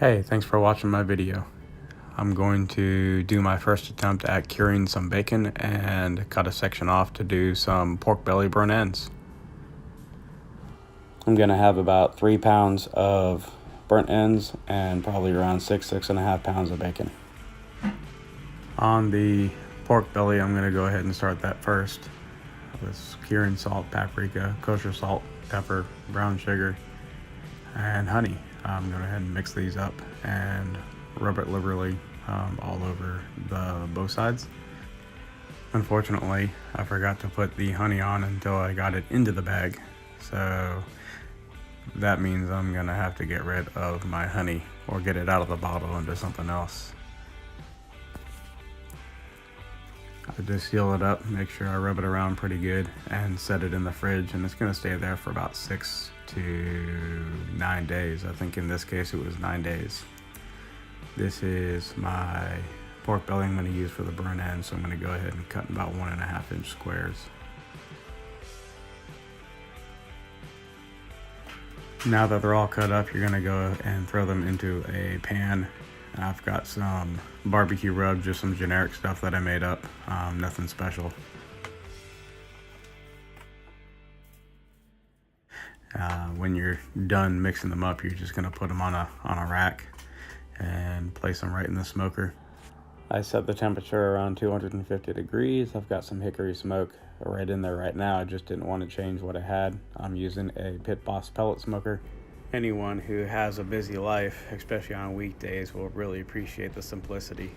Hey, thanks for watching my video. I'm going to do my first attempt at curing some bacon and cut a section off to do some pork belly burnt ends. I'm going to have about 3 pounds of burnt ends and probably around 6.5 pounds of bacon. On the pork belly, I'm going to go ahead and start that first with curing salt, paprika, kosher salt, pepper, brown sugar, and honey. I'm going to go ahead and mix these up and rub it liberally all over both sides. Unfortunately, I forgot to put the honey on until I got it into the bag, so that means I'm going to have to get rid of my honey or get it out of the bottle into something else. I just seal it up, make sure I rub it around pretty good, and set it in the fridge, and it's going to stay there for about 6 to 9 days. I think in this case it was 9 days. This is my pork belly I'm going to use for the burnt end, so I'm going to go ahead and cut in about 1.5 inch squares. Now that they're all cut up, you're going to go and throw them into a pan. I've got some barbecue rub, just some generic stuff that I made up, nothing special. When you're done mixing them up, you're just going to put them on a rack and place them right in the smoker. I set the temperature around 250 degrees. I've got some hickory smoke right in there right now. I just didn't want to change what I had. I'm using a Pit Boss pellet smoker. Anyone who has a busy life, especially on weekdays, will really appreciate the simplicity.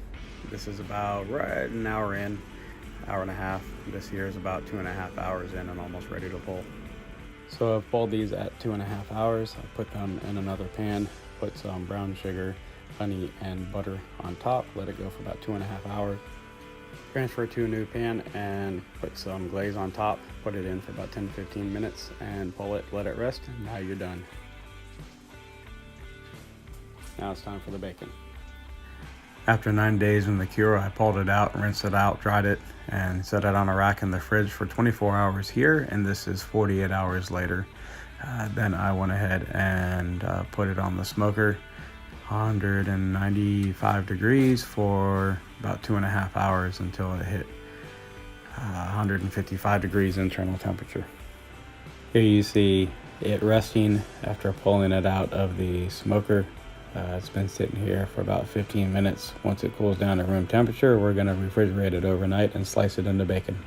This is about right an hour in, hour and a half. This here is about 2.5 hours in and almost ready to pull. So I've pulled these at 2.5 hours. I put them in another pan, put some brown sugar, honey, and butter on top, let it go for about 2.5 hours. Transfer to a new pan and put some glaze on top, put it in for about 10 to 15 minutes and pull it, let it rest, and now you're done. Now it's time for the bacon. After 9 days in the cure, I pulled it out, rinsed it out, dried it, and set it on a rack in the fridge for 24 hours here, and this is 48 hours later. Then I went ahead and put it on the smoker, 195 degrees for about 2.5 hours until it hit 155 degrees internal temperature. Here you see it resting after pulling it out of the smoker. It's been sitting here for about 15 minutes. Once it cools down to room temperature, we're going to refrigerate it overnight and slice it into bacon.